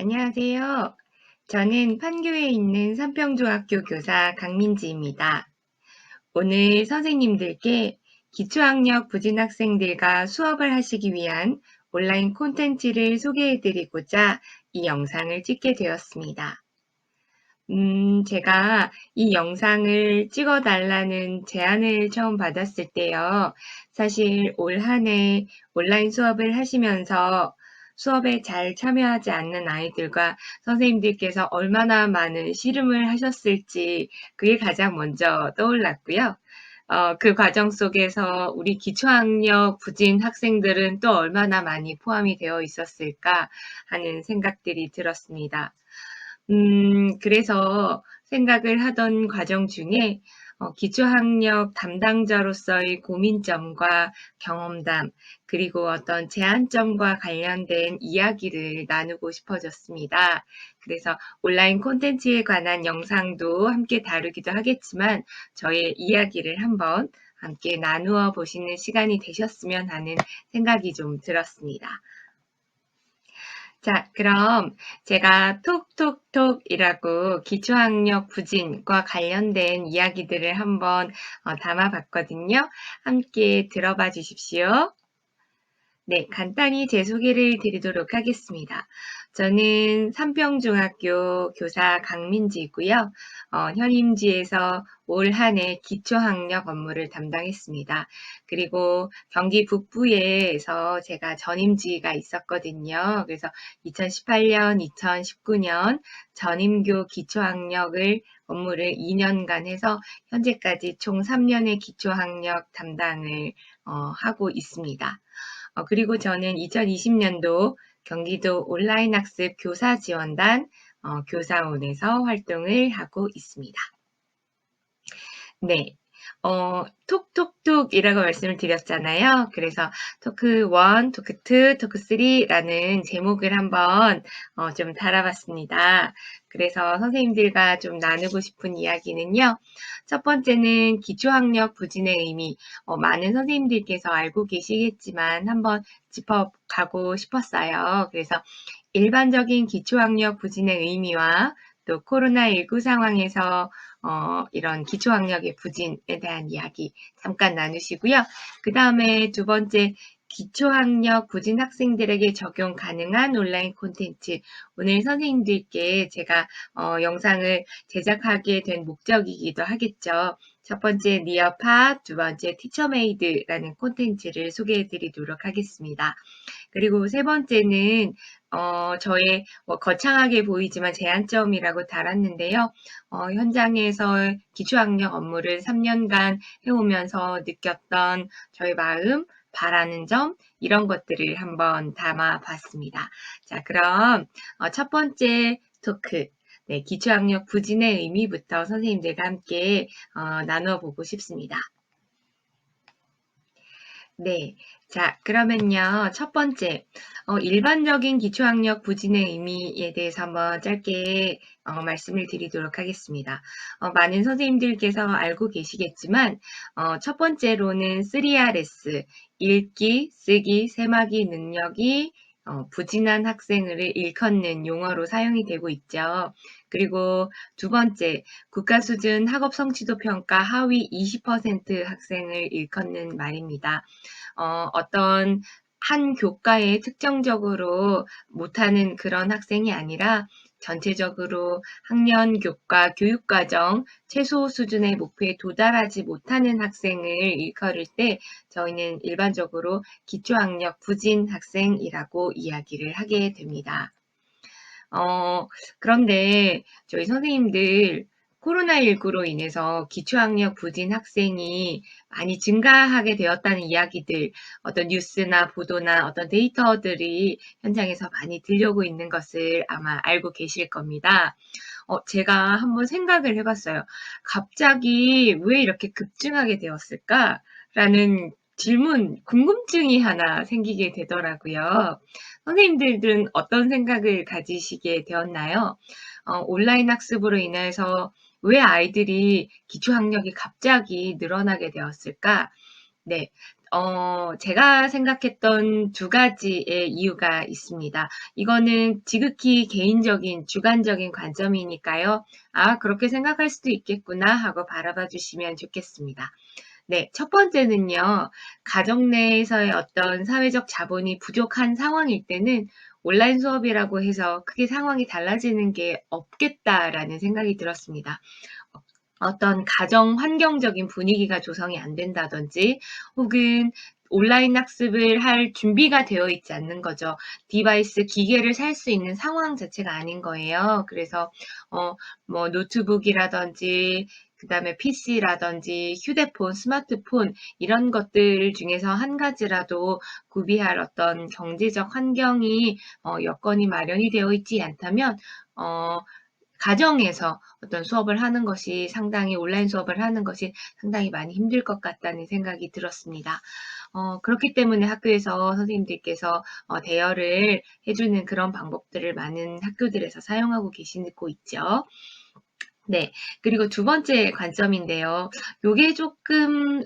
안녕하세요. 저는 판교에 있는 삼평중학교 교사 강민지입니다. 오늘 선생님들께 기초학력 부진 학생들과 수업을 하시기 위한 온라인 콘텐츠를 소개해드리고자 이 영상을 찍게 되었습니다. 제가 이 영상을 찍어달라는 제안을 처음 받았을 때요. 사실 올 한 해 온라인 수업을 하시면서 수업에 잘 참여하지 않는 아이들과 선생님들께서 얼마나 많은 씨름을 하셨을지 그게 가장 먼저 떠올랐고요. 그 과정 속에서 우리 기초학력 부진 학생들은 또 얼마나 많이 포함이 되어 있었을까 하는 생각들이 들었습니다. 그래서 생각을 하던 과정 중에 기초학력 담당자로서의 고민점과 경험담, 그리고 어떤 제한점과 관련된 이야기를 나누고 싶어졌습니다. 그래서 온라인 콘텐츠에 관한 영상도 함께 다루기도 하겠지만 저의 이야기를 한번 함께 나누어 보시는 시간이 되셨으면 하는 생각이 좀 들었습니다. 자, 그럼 제가 톡톡톡이라고 기초학력 부진과 관련된 이야기들을 한번 담아봤거든요. 함께 들어봐 주십시오. 네, 간단히 제 소개를 드리도록 하겠습니다. 저는 삼평중학교 교사 강민지이고요. 현임지에서 올 한 해 기초학력 업무를 담당했습니다. 그리고 경기 북부에서 제가 전임지가 있었거든요. 그래서 2018년, 2019년 전임교 기초학력을 업무를 2년간 해서 현재까지 총 3년의 기초학력 담당을 하고 있습니다. 그리고 저는 2020년도 경기도 온라인 학습 교사 지원단 교사원에서 활동을 하고 있습니다. 네. 톡톡톡이라고 말씀을 드렸잖아요. 그래서 토크 1, 토크 2, 토크 3라는 제목을 한번 좀 달아봤습니다. 그래서 선생님들과 좀 나누고 싶은 이야기는요. 첫 번째는 기초학력 부진의 의미. 많은 선생님들께서 알고 계시겠지만 한번 짚어가고 싶었어요. 그래서 일반적인 기초학력 부진의 의미와 또 코로나19 상황에서 이런 기초학력의 부진에 대한 이야기 잠깐 나누시고요. 그 다음에 두 번째, 기초학력 부진 학생들에게 적용 가능한 온라인 콘텐츠. 오늘 선생님들께 제가 영상을 제작하게 된 목적이기도 하겠죠. 첫 번째 니어팟, 두 번째 티처메이드라는 콘텐츠를 소개해 드리도록 하겠습니다. 그리고 세 번째는 저의 거창하게 보이지만 제한점이라고 달았는데요. 현장에서 기초학력 업무를 3년간 해오면서 느꼈던 저의 마음, 바라는 점, 이런 것들을 한번 담아봤습니다. 자, 그럼 첫 번째 토크, 네, 기초학력 부진의 의미부터 선생님들과 함께 나누어 보고 싶습니다. 네. 자, 그러면요. 첫 번째, 일반적인 기초학력 부진의 의미에 대해서 한번 짧게 말씀을 드리도록 하겠습니다. 많은 선생님들께서 알고 계시겠지만, 첫 번째로는 3RS, 읽기, 쓰기, 세마기 능력이 부진한 학생을 일컫는 용어로 사용이 되고 있죠. 그리고 두 번째, 국가 수준 학업 성취도 평가 하위 20% 학생을 일컫는 말입니다. 어떤 한 교과에 특정적으로 못하는 그런 학생이 아니라 전체적으로 학년 교과 교육과정 최소 수준의 목표에 도달하지 못하는 학생을 일컬을 때 저희는 일반적으로 기초학력 부진 학생이라고 이야기를 하게 됩니다. 그런데 저희 선생님들 코로나19로 인해서 기초학력 부진 학생이 많이 증가하게 되었다는 이야기들, 어떤 뉴스나 보도나 어떤 데이터들이 현장에서 많이 들려오고 있는 것을 아마 알고 계실 겁니다. 제가 한번 생각을 해봤어요. 갑자기 왜 이렇게 급증하게 되었을까? 라는 질문, 궁금증이 하나 생기게 되더라고요. 선생님들은 어떤 생각을 가지시게 되었나요? 온라인 학습으로 인해서 왜 아이들이 기초학력이 갑자기 늘어나게 되었을까? 네. 제가 생각했던 두 가지의 이유가 있습니다. 이거는 지극히 개인적인, 주관적인 관점이니까요. 아, 그렇게 생각할 수도 있겠구나 하고 바라봐 주시면 좋겠습니다. 네, 첫 번째는요, 가정 내에서의 어떤 사회적 자본이 부족한 상황일 때는 온라인 수업이라고 해서 크게 상황이 달라지는 게 없겠다라는 생각이 들었습니다. 어떤 가정 환경적인 분위기가 조성이 안 된다든지 혹은 온라인 학습을 할 준비가 되어 있지 않는 거죠. 디바이스, 기계를 살 수 있는 상황 자체가 아닌 거예요. 그래서 뭐 노트북이라든지 그다음에 PC라든지 휴대폰, 스마트폰 이런 것들 중에서 한 가지라도 구비할 어떤 경제적 환경이 여건이 마련이 되어 있지 않다면 가정에서 어떤 수업을 하는 것이 상당히 온라인 수업을 하는 것이 상당히 많이 힘들 것 같다는 생각이 들었습니다. 그렇기 때문에 학교에서 선생님들께서 대여를 해주는 그런 방법들을 많은 학교들에서 사용하고 계시고 있죠. 네. 그리고 두 번째 관점인데요. 요게 조금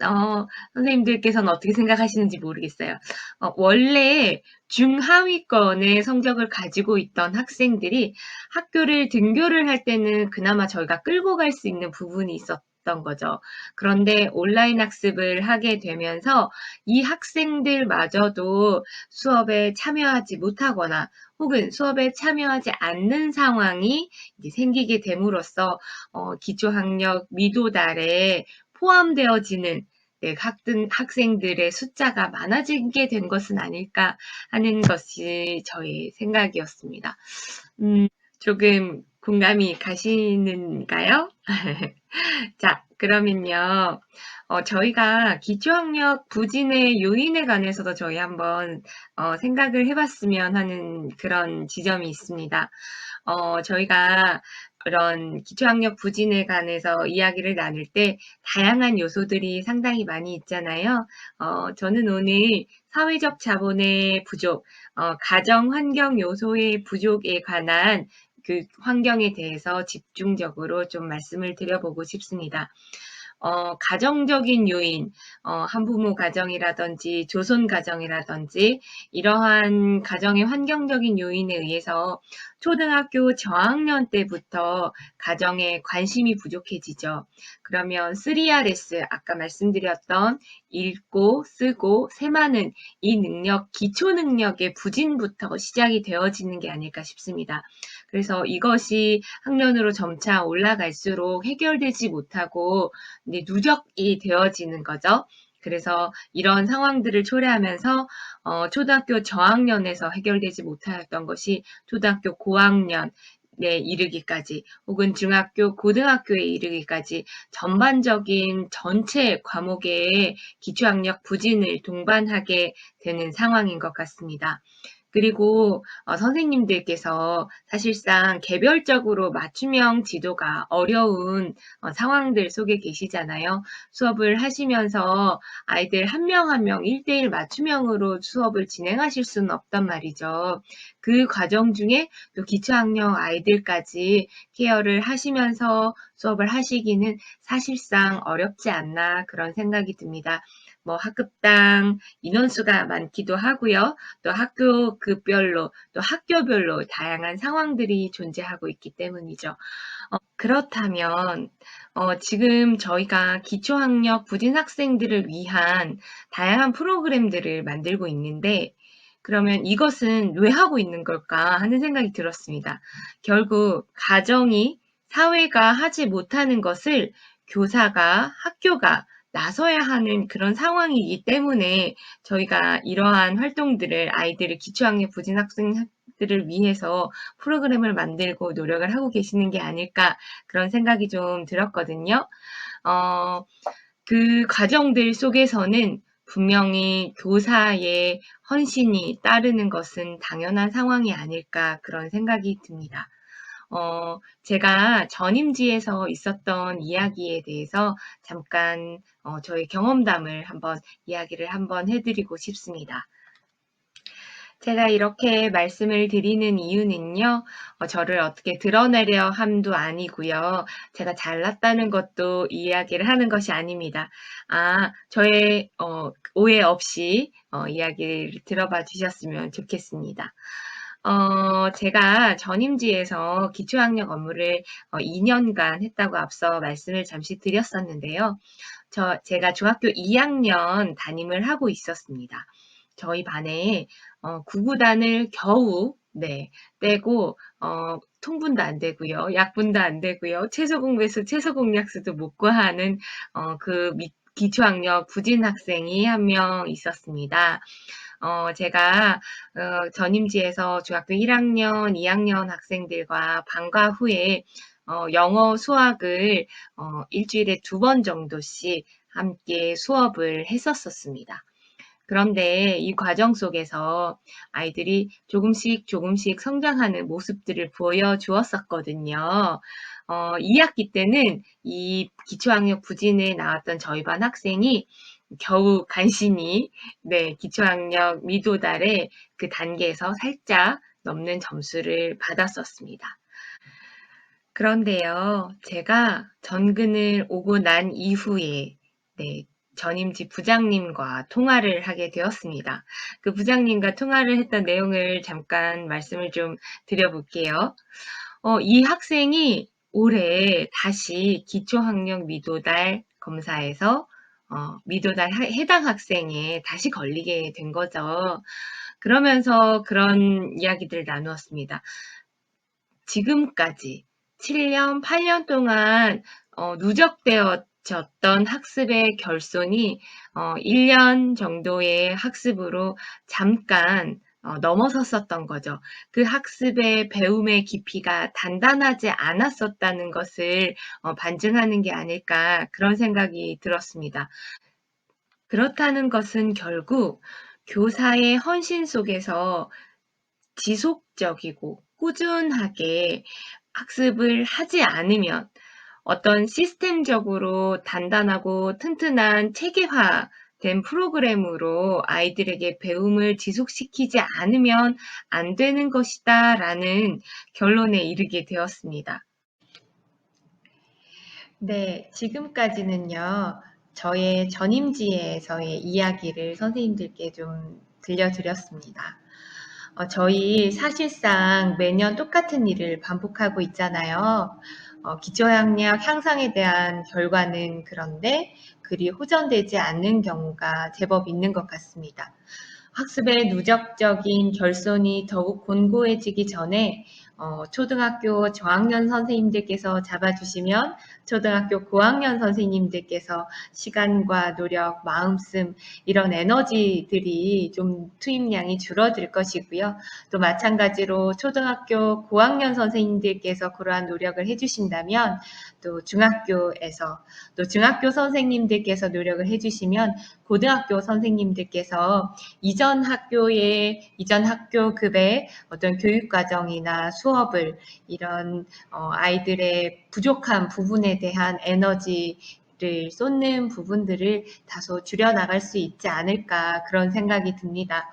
선생님들께서는 어떻게 생각하시는지 모르겠어요. 원래 중하위권의 성적을 가지고 있던 학생들이 학교를 등교를 할 때는 그나마 저희가 끌고 갈 수 있는 부분이 있었던 거죠. 그런데 온라인 학습을 하게 되면서 이 학생들마저도 수업에 참여하지 못하거나 혹은 수업에 참여하지 않는 상황이 이제 생기게 됨으로써 기초학력 미도달에 포함되어지는 네, 학생들의 숫자가 많아지게 된 것은 아닐까 하는 것이 저의 생각이었습니다. 조금 공감이 가시는가요? 자, 그러면요. 저희가 기초학력 부진의 요인에 관해서도 저희 한번 생각을 해봤으면 하는 그런 지점이 있습니다. 저희가 그런 기초학력 부진에 관해서 이야기를 나눌 때 다양한 요소들이 상당히 많이 있잖아요. 저는 오늘 사회적 자본의 부족, 가정 환경 요소의 부족에 관한 그 환경에 대해서 집중적으로 좀 말씀을 드려보고 싶습니다. 가정적인 요인, 한부모 가정이라든지 조손 가정이라든지 이러한 가정의 환경적인 요인에 의해서 초등학교 저학년 때부터 가정에 관심이 부족해지죠. 그러면 3RS, 아까 말씀드렸던 읽고, 쓰고, 세마는 이 능력, 기초 능력의 부진부터 시작이 되어지는 게 아닐까 싶습니다. 그래서 이것이 학년으로 점차 올라갈수록 해결되지 못하고 누적이 되어지는 거죠. 그래서 이런 상황들을 초래하면서 초등학교 저학년에서 해결되지 못하였던 것이 초등학교 고학년 에 이르기까지 혹은 중학교, 고등학교에 이르기까지 전반적인 전체 과목의 기초학력 부진을 동반하게 되는 상황인 것 같습니다. 그리고 선생님들께서 사실상 개별적으로 맞춤형 지도가 어려운 상황들 속에 계시잖아요. 수업을 하시면서 아이들 한 명 한 명 1대1 맞춤형으로 수업을 진행하실 수는 없단 말이죠. 그 과정 중에 또 기초학력 아이들까지 케어를 하시면서 수업을 하시기는 사실상 어렵지 않나 그런 생각이 듭니다. 뭐 학급당 인원수가 많기도 하고요. 또 학교급별로 또 학교별로 다양한 상황들이 존재하고 있기 때문이죠. 그렇다면 지금 저희가 기초학력 부진 학생들을 위한 다양한 프로그램들을 만들고 있는데 그러면 이것은 왜 하고 있는 걸까 하는 생각이 들었습니다. 결국 가정이 사회가 하지 못하는 것을 교사가 학교가 나서야 하는 그런 상황이기 때문에 저희가 이러한 활동들을 아이들을 기초학력 부진 학생들을 위해서 프로그램을 만들고 노력을 하고 계시는 게 아닐까 그런 생각이 좀 들었거든요. 그 과정들 속에서는 분명히 교사의 헌신이 따르는 것은 당연한 상황이 아닐까 그런 생각이 듭니다. 제가 전임지에서 있었던 이야기에 대해서 잠깐 저의 경험담을 이야기를 한번 해드리고 싶습니다. 제가 이렇게 말씀을 드리는 이유는요, 저를 어떻게 드러내려 함도 아니고요. 제가 잘났다는 것도 이야기를 하는 것이 아닙니다. 저의 오해 없이 이야기를 들어봐 주셨으면 좋겠습니다. 제가 전임지에서 기초학력 업무를 2년간 했다고 앞서 말씀을 잠시 드렸었는데요. 제가 중학교 2학년 담임을 하고 있었습니다. 저희 반에 구구단을 겨우 떼고 통분도 안 되고요. 약분도 안 되고요. 최소공배수, 최소공약수도 못 구하는 기초학력 부진 학생이 한 명 있었습니다. 제가 전임지에서 중학교 1학년, 2학년 학생들과 방과 후에 영어, 수학을 일주일에 2번 정도씩 함께 수업을 했었습니다. 그런데 이 과정 속에서 아이들이 조금씩 성장하는 모습들을 보여주었었거든요. 2학기 때는 이 기초학력 부진에 나왔던 저희 반 학생이 겨우 간신히 기초학력 미도달의 그 단계에서 살짝 넘는 점수를 받았었습니다. 그런데요, 제가 전근을 오고 난 이후에 전임지 부장님과 통화를 하게 되었습니다. 그 부장님과 통화를 했던 내용을 잠깐 말씀을 좀 드려볼게요. 이 학생이 올해 다시 기초학력 미도달 검사에서 미도달 해당 학생에 다시 걸리게 된 거죠. 그러면서 그런 이야기들을 나누었습니다. 지금까지 7년, 8년 동안 누적되어졌던 학습의 결손이 1년 정도의 학습으로 잠깐 넘어섰었던 거죠. 그 학습의 배움의 깊이가 단단하지 않았었다는 것을 반증하는 게 아닐까 그런 생각이 들었습니다. 그렇다는 것은 결국 교사의 헌신 속에서 지속적이고 꾸준하게 학습을 하지 않으면 어떤 시스템적으로 단단하고 튼튼한 체계화된 프로그램으로 아이들에게 배움을 지속시키지 않으면 안 되는 것이다 라는 결론에 이르게 되었습니다. 네, 지금까지는요, 저의 전임지에서의 이야기를 선생님들께 좀 들려드렸습니다. 저희 사실상 매년 똑같은 일을 반복하고 있잖아요. 기초학력 향상에 대한 결과는 그런데 그리 호전되지 않는 경우가 제법 있는 것 같습니다. 학습의 누적적인 결손이 더욱 곤고해지기 전에 초등학교 저학년 선생님들께서 잡아주시면 초등학교 고학년 선생님들께서 시간과 노력, 마음씀 이런 에너지들이 좀 투입량이 줄어들 것이고요. 또 마찬가지로 초등학교 고학년 선생님들께서 그러한 노력을 해주신다면 또 중학교에서 또 중학교 선생님들께서 노력을 해주시면 고등학교 선생님들께서 이전 학교급의 어떤 교육 과정이나 수업을 이런 아이들의 부족한 부분에 대한 에너지를 쏟는 부분들을 다소 줄여나갈 수 있지 않을까 그런 생각이 듭니다.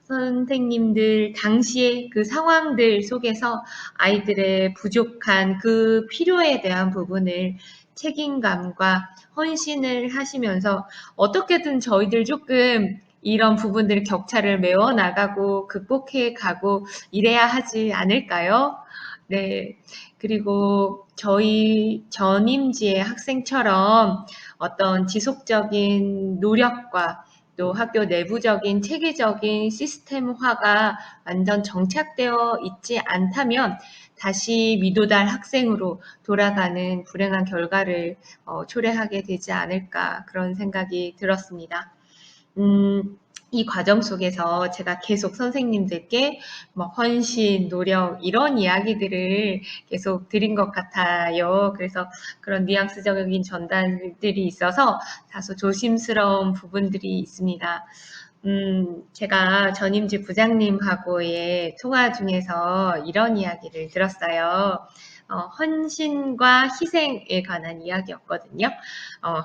선생님들 당시의 그 상황들 속에서 아이들의 부족한 그 필요에 대한 부분을 책임감과 헌신을 하시면서 어떻게든 저희들 조금 이런 부분들 격차를 메워나가고 극복해 가고 이래야 하지 않을까요? 네. 그리고 저희 전임지의 학생처럼 어떤 지속적인 노력과 또 학교 내부적인 체계적인 시스템화가 완전 정착되어 있지 않다면 다시 미도달 학생으로 돌아가는 불행한 결과를 초래하게 되지 않을까 그런 생각이 들었습니다. 이 과정 속에서 제가 계속 선생님들께 헌신, 노력 이런 이야기들을 계속 드린 것 같아요. 그래서 그런 뉘앙스적인 전달들이 있어서 다소 조심스러운 부분들이 있습니다. 제가 전임지 부장님하고의 통화 중에서 이런 이야기를 들었어요. 헌신과 희생에 관한 이야기였거든요.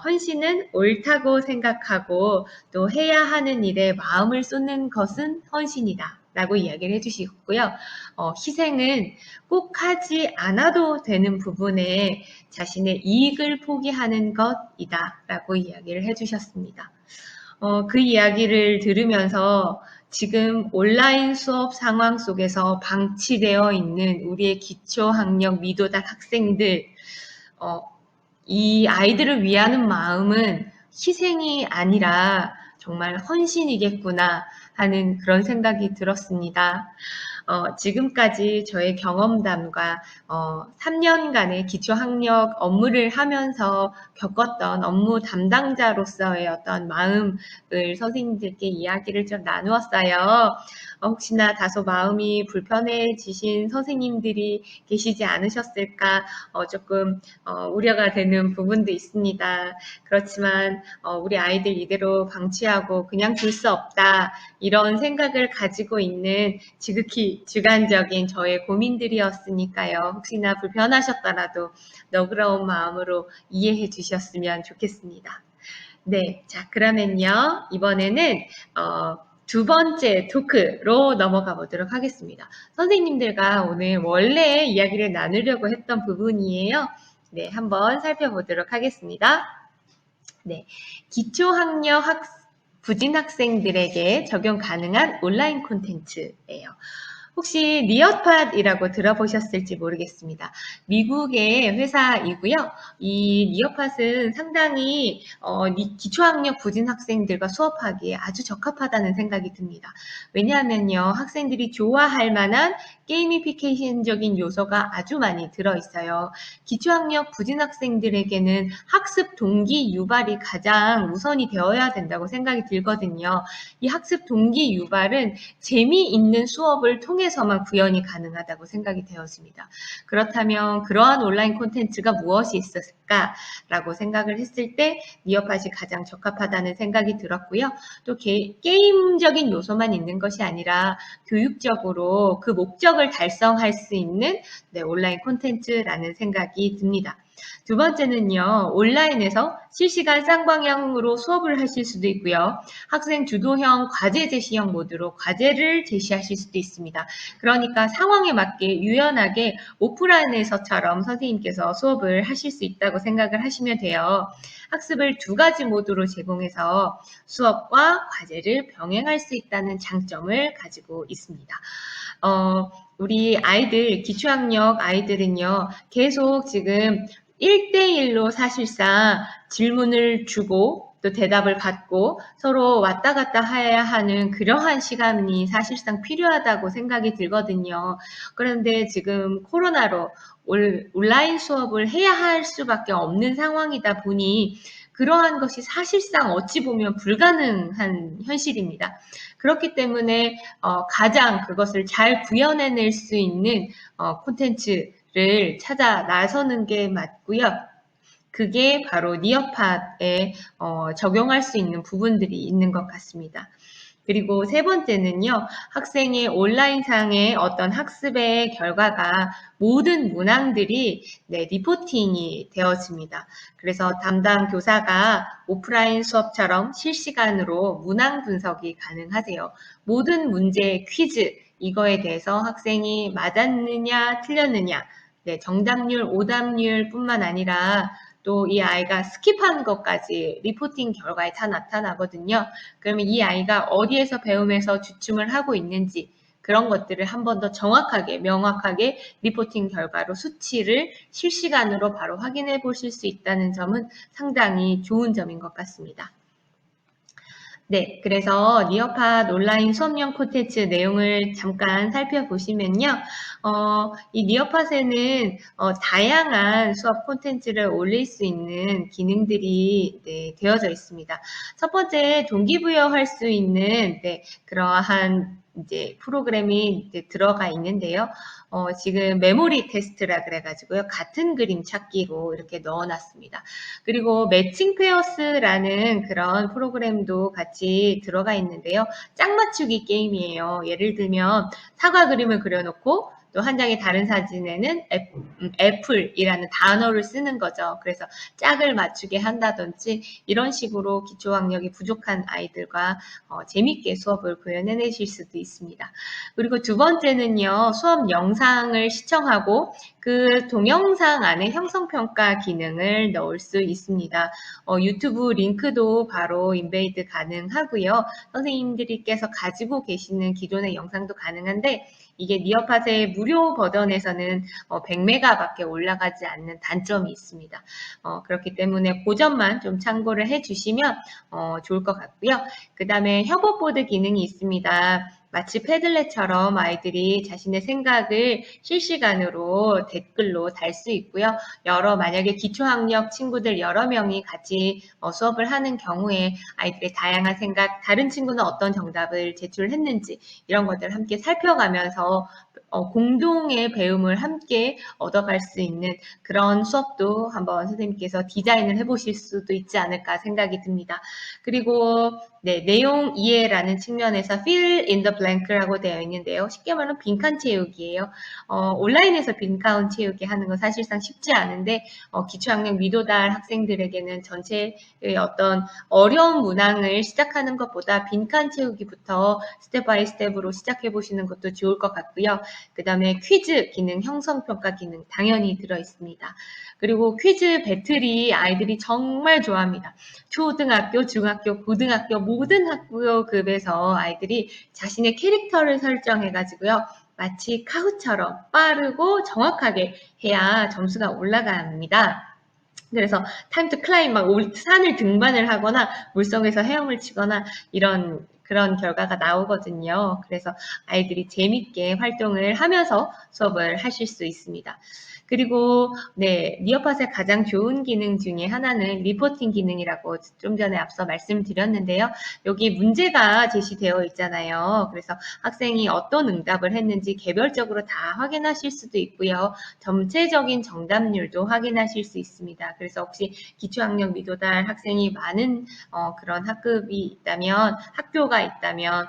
헌신은 옳다고 생각하고 또 해야 하는 일에 마음을 쏟는 것은 헌신이다. 라고 이야기를 해주시고요. 희생은 꼭 하지 않아도 되는 부분에 자신의 이익을 포기하는 것이다 라고 이야기를 해주셨습니다. 그 이야기를 들으면서 지금 온라인 수업 상황 속에서 방치되어 있는 우리의 기초학력 미도달 학생들, 이 아이들을 위하는 마음은 희생이 아니라 정말 헌신이겠구나 하는 그런 생각이 들었습니다. 지금까지 저의 경험담과 3년간의 기초학력 업무를 하면서 겪었던 업무 담당자로서의 어떤 마음을 선생님들께 이야기를 좀 나누었어요. 혹시나 다소 마음이 불편해지신 선생님들이 계시지 않으셨을까 조금 우려가 되는 부분도 있습니다. 그렇지만 우리 아이들 이대로 방치하고 그냥 둘 수 없다 이런 생각을 가지고 있는 지극히 주관적인 저의 고민들이었으니까요. 혹시나 불편하셨더라도 너그러운 마음으로 이해해 주셨으면 좋겠습니다. 네, 자 그러면요 이번에는 두 번째 토크로 넘어가 보도록 하겠습니다. 선생님들과 오늘 원래 이야기를 나누려고 했던 부분이에요. 네, 한번 살펴보도록 하겠습니다. 네, 기초학력 부진 학생들에게 적용 가능한 온라인 콘텐츠예요. 혹시 니어팟이라고 들어보셨을지 모르겠습니다. 미국의 회사이고요. 이 니어팟은 상당히 기초학력 부진 학생들과 수업하기에 아주 적합하다는 생각이 듭니다. 왜냐하면요. 학생들이 좋아할 만한 게이미피케이션적인 요소가 아주 많이 들어있어요. 기초학력 부진 학생들에게는 학습 동기 유발이 가장 우선이 되어야 된다고 생각이 들거든요. 이 학습 동기 유발은 재미있는 수업을 통해서만 구현이 가능하다고 생각이 되었습니다. 그렇다면 그러한 온라인 콘텐츠가 무엇이 있었을까라고 생각을 했을 때 니어팟이 가장 적합하다는 생각이 들었고요. 또 게임적인 요소만 있는 것이 아니라 교육적으로 그 목적을 달성할 수 있는 온라인 콘텐츠라는 생각이 듭니다. 두 번째는요, 온라인에서 실시간 쌍방향으로 수업을 하실 수도 있고요. 학생 주도형 과제 제시형 모드로 과제를 제시하실 수도 있습니다. 그러니까 상황에 맞게 유연하게 오프라인에서처럼 선생님께서 수업을 하실 수 있다고 생각을 하시면 돼요. 학습을 두 가지 모드로 제공해서 수업과 과제를 병행할 수 있다는 장점을 가지고 있습니다. 우리 아이들, 기초학력 아이들은요, 계속 지금 1대1로 사실상 질문을 주고 또 대답을 받고 서로 왔다 갔다 해야 하는 그러한 시간이 사실상 필요하다고 생각이 들거든요. 그런데 지금 코로나로 온라인 수업을 해야 할 수밖에 없는 상황이다 보니 그러한 것이 사실상 어찌 보면 불가능한 현실입니다. 그렇기 때문에 가장 그것을 잘 구현해낼 수 있는 콘텐츠를 찾아 나서는 게 맞고요. 그게 바로 니어팟에 적용할 수 있는 부분들이 있는 것 같습니다. 그리고 세 번째는요, 학생의 온라인상의 어떤 학습의 결과가 모든 문항들이 리포팅이 되어집니다. 그래서 담당 교사가 오프라인 수업처럼 실시간으로 문항 분석이 가능하세요. 모든 문제 퀴즈, 이거에 대해서 학생이 맞았느냐, 틀렸느냐, 정답률, 오답률 뿐만 아니라 또 이 아이가 스킵한 것까지 리포팅 결과에 다 나타나거든요. 그러면 이 아이가 어디에서 배움에서 주춤을 하고 있는지 그런 것들을 한 번 더 정확하게 명확하게 리포팅 결과로 수치를 실시간으로 바로 확인해 보실 수 있다는 점은 상당히 좋은 점인 것 같습니다. 네, 그래서 니어팟 온라인 수업용 콘텐츠 내용을 잠깐 살펴보시면요. 이 니어팟에는 다양한 수업 콘텐츠를 올릴 수 있는 기능들이 되어져 있습니다. 첫 번째, 동기부여할 수 있는 그러한 이제 프로그램이 들어가 있는데요. 지금 메모리 테스트라 그래가지고요. 같은 그림 찾기로 이렇게 넣어놨습니다. 그리고 매칭 페어스라는 그런 프로그램도 같이 들어가 있는데요. 짝 맞추기 게임이에요. 예를 들면 사과 그림을 그려놓고 또 한 장의 다른 사진에는 애플이라는 단어를 쓰는 거죠. 그래서 짝을 맞추게 한다든지 이런 식으로 기초학력이 부족한 아이들과 재밌게 수업을 구현해내실 수도 있습니다. 그리고 두 번째는요, 수업 영상을 시청하고 그 동영상 안에 형성평가 기능을 넣을 수 있습니다. 유튜브 링크도 바로 인베이드 가능하고요. 선생님들께서 가지고 계시는 기존의 영상도 가능한데 이게 니어팟의 무료 버전에서는 100메가밖에 올라가지 않는 단점이 있습니다. 그렇기 때문에 그 점만 좀 참고를 해주시면 좋을 것 같고요. 그 다음에 협업보드 기능이 있습니다. 마치 패들렛처럼 아이들이 자신의 생각을 실시간으로 댓글로 달 수 있고요. 만약에 기초학력 친구들 여러 명이 같이 수업을 하는 경우에 아이들의 다양한 생각, 다른 친구는 어떤 정답을 제출했는지 이런 것들을 함께 살펴가면서 공동의 배움을 함께 얻어갈 수 있는 그런 수업도 한번 선생님께서 디자인을 해보실 수도 있지 않을까 생각이 듭니다. 그리고 내용 이해라는 측면에서 fill in the blank라고 되어 있는데요. 쉽게 말하면 빈칸 채우기예요. 온라인에서 빈칸 채우기 하는 건 사실상 쉽지 않은데 기초학력 미도달 학생들에게는 전체의 어떤 어려운 문항을 시작하는 것보다 빈칸 채우기부터 스텝 바이 스텝으로 시작해 보시는 것도 좋을 것 같고요. 그 다음에 퀴즈 기능, 형성평가 기능 당연히 들어있습니다. 그리고 퀴즈 배틀이 아이들이 정말 좋아합니다. 초등학교, 중학교, 고등학교 모든 학교급에서 아이들이 자신의 캐릭터를 설정해가지고요. 마치 카후처럼 빠르고 정확하게 해야 점수가 올라갑니다. 그래서 타임 투 클라임 막 산을 등반을 하거나 물속에서 헤엄을 치거나 그런 결과가 나오거든요. 그래서 아이들이 재밌게 활동을 하면서 수업을 하실 수 있습니다. 그리고 니어팟의 가장 좋은 기능 중에 하나는 리포팅 기능이라고 좀 전에 앞서 말씀드렸는데요. 여기 문제가 제시되어 있잖아요. 그래서 학생이 어떤 응답을 했는지 개별적으로 다 확인하실 수도 있고요. 전체적인 정답률도 확인하실 수 있습니다. 그래서 혹시 기초학력 미도달 학생이 많은 그런 학교가 있다면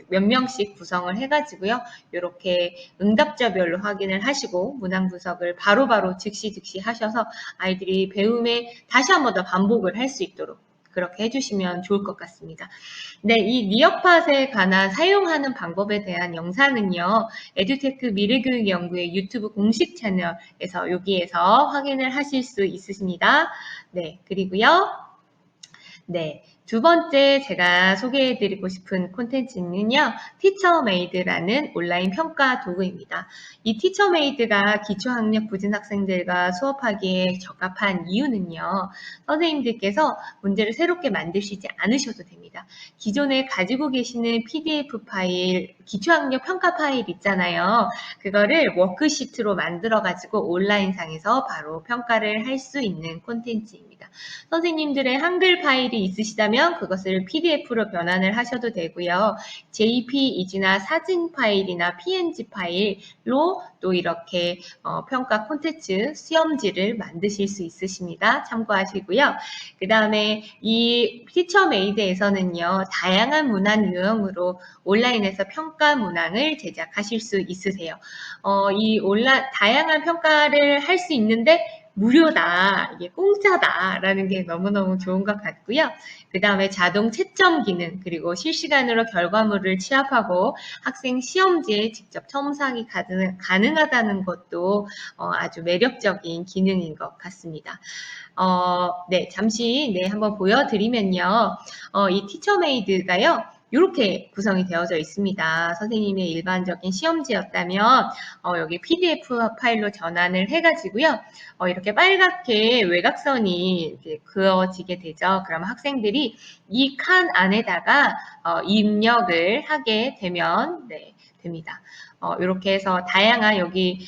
몇 명씩 구성을 해가지고요. 이렇게 응답자별로 확인을 하시고 문항 분석을 바로바로 즉시 하셔서 아이들이 배움에 다시 한 번 더 반복을 할 수 있도록 그렇게 해주시면 좋을 것 같습니다. 이 니어팟에 관한 사용하는 방법에 대한 영상은요. 에듀테크 미래교육연구의 유튜브 공식 채널에서 여기에서 확인을 하실 수 있으십니다. 그리고요. 두 번째 제가 소개해드리고 싶은 콘텐츠는요. 티처메이드라는 온라인 평가 도구입니다. 이 티처메이드가 기초학력 부진 학생들과 수업하기에 적합한 이유는요. 선생님들께서 문제를 새롭게 만드시지 않으셔도 됩니다. 기존에 가지고 계시는 PDF 파일, 기초학력 평가 파일 있잖아요. 그거를 워크시트로 만들어가지고 온라인상에서 바로 평가를 할 수 있는 콘텐츠입니다. 선생님들의 한글 파일이 있으시다면 그것을 PDF로 변환을 하셔도 되고요. JPEG나 사진 파일이나 PNG 파일로 또 이렇게 평가 콘텐츠 시험지를 만드실 수 있으십니다. 참고하시고요. 그 다음에 이 티처메이드에서는요. 다양한 문항 유형으로 온라인에서 평가 문항을 제작하실 수 있으세요. 다양한 평가를 할 수 있는데 무료다, 이게 공짜다라는 게 너무너무 좋은 것 같고요. 그 다음에 자동 채점 기능, 그리고 실시간으로 결과물을 취합하고 학생 시험지에 직접 첨삭이 가능하다는 것도 아주 매력적인 기능인 것 같습니다. 잠시 한번 보여드리면요. 이 티처메이드가요. 이렇게 구성이 되어져 있습니다. 선생님의 일반적인 시험지였다면 여기 PDF 파일로 전환을 해가지고요. 이렇게 빨갛게 외곽선이 이렇게 그어지게 되죠. 그럼 학생들이 이 칸 안에다가 입력을 하게 되면 됩니다. 이렇게 해서 다양한 여기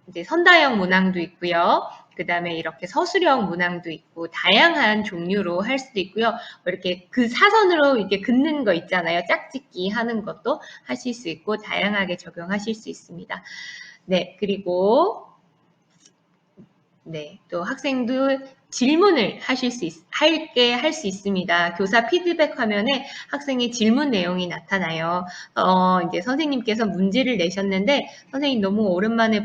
이제 선다형 문항도 있고요. 그 다음에 이렇게 서술형 문항도 있고 다양한 종류로 할 수도 있고요. 이렇게 그 사선으로 이렇게 긋는 거 있잖아요. 짝짓기 하는 것도 하실 수 있고 다양하게 적용하실 수 있습니다. 그리고 네, 또 학생도 질문을 할 수 있습니다. 교사 피드백 화면에 학생의 질문 내용이 나타나요. 이제 선생님께서 문제를 내셨는데, 선생님 너무 오랜만에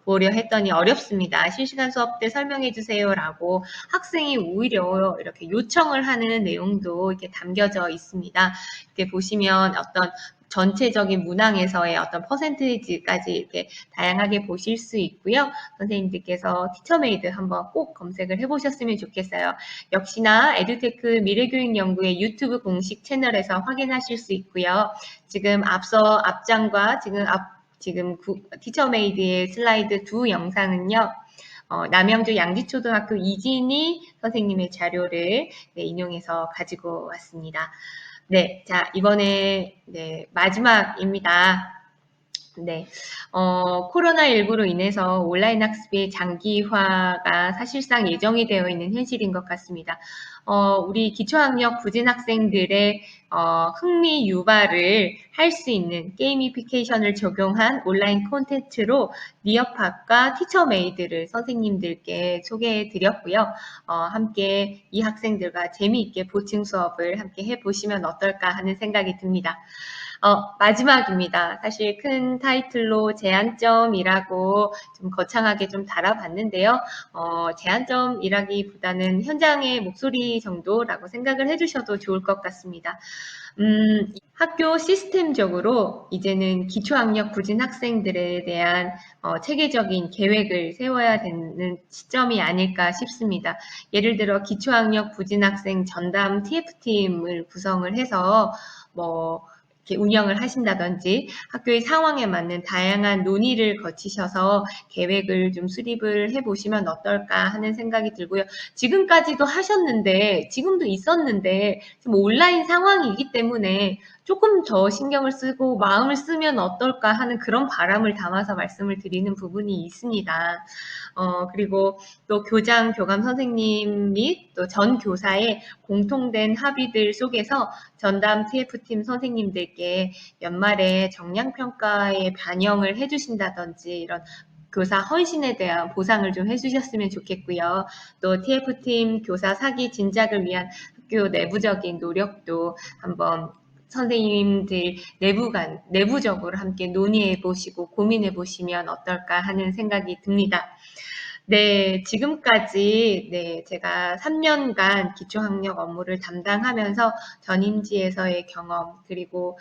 보려 했더니 어렵습니다. 실시간 수업 때 설명해 주세요라고 학생이 오히려 이렇게 요청을 하는 내용도 이렇게 담겨져 있습니다. 이렇게 보시면 어떤 전체적인 문항에서의 어떤 퍼센테이지까지 이렇게 다양하게 보실 수 있고요. 선생님들께서 티처메이드 한번 꼭 검색을 해보셨으면 좋겠어요. 역시나 에듀테크 미래교육연구의 유튜브 공식 채널에서 확인하실 수 있고요. 지금 앞서 앞장과 지금 티처메이드의 슬라이드 두 영상은요. 남양주 양지초등학교 이진희 선생님의 자료를 인용해서 가지고 왔습니다. 네, 자, 이번에 마지막입니다. 네, 코로나19로 인해서 온라인 학습의 장기화가 사실상 예정이 되어 있는 현실인 것 같습니다. 우리 기초학력 부진 학생들의 흥미 유발을 할 수 있는 게이미피케이션을 적용한 온라인 콘텐츠로 니어팟과 티처메이드를 선생님들께 소개해 드렸고요. 함께 이 학생들과 재미있게 보충 수업을 함께 해보시면 어떨까 하는 생각이 듭니다. 마지막입니다. 사실 큰 타이틀로 제한점이라고 좀 거창하게 좀 달아봤는데요. 제한점이라기보다는 현장의 목소리 정도라고 생각을 해주셔도 좋을 것 같습니다. 학교 시스템적으로 이제는 기초학력 부진 학생들에 대한 체계적인 계획을 세워야 되는 시점이 아닐까 싶습니다. 예를 들어 기초학력 부진 학생 전담 TF팀을 구성을 해서 이렇게 운영을 하신다든지 학교의 상황에 맞는 다양한 논의를 거치셔서 계획을 좀 수립을 해보시면 어떨까 하는 생각이 들고요. 지금까지도 하셨는데, 지금도 있었는데, 지금 온라인 상황이기 때문에 조금 더 신경을 쓰고 마음을 쓰면 어떨까 하는 그런 바람을 담아서 말씀을 드리는 부분이 있습니다. 그리고 또 교장, 교감 선생님 및 또 전 교사의 공통된 합의들 속에서 전담 TF팀 선생님들께 연말에 정량평가에 반영을 해주신다든지 이런 교사 헌신에 대한 보상을 좀 해주셨으면 좋겠고요. 또 TF팀 교사 사기 진작을 위한 학교 내부적인 노력도 한번 선생님들 내부적으로 함께 논의해 보시고 고민해 보시면 어떨까 하는 생각이 듭니다. 네, 지금까지 제가 3년간 기초학력 업무를 담당하면서 전임지에서의 경험 그리고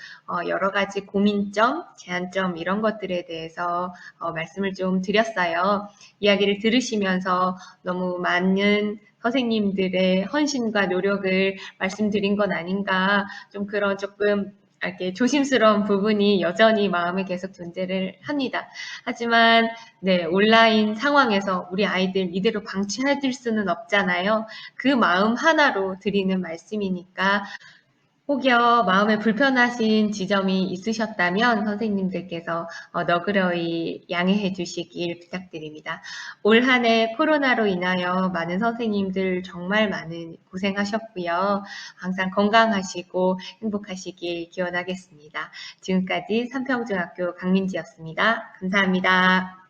여러 가지 고민점, 제한점 이런 것들에 대해서 말씀을 좀 드렸어요. 이야기를 들으시면서 너무 많은 선생님들의 헌신과 노력을 말씀드린 건 아닌가 좀 그런 조금 이렇게 조심스러운 부분이 여전히 마음에 계속 존재를 합니다. 하지만 온라인 상황에서 우리 아이들 이대로 방치해둘 수는 없잖아요. 그 마음 하나로 드리는 말씀이니까 혹여 마음에 불편하신 지점이 있으셨다면 선생님들께서 너그러이 양해해 주시길 부탁드립니다. 올 한 해 코로나로 인하여 많은 선생님들 정말 많은 고생하셨고요. 항상 건강하시고 행복하시길 기원하겠습니다. 지금까지 삼평중학교 강민지였습니다. 감사합니다.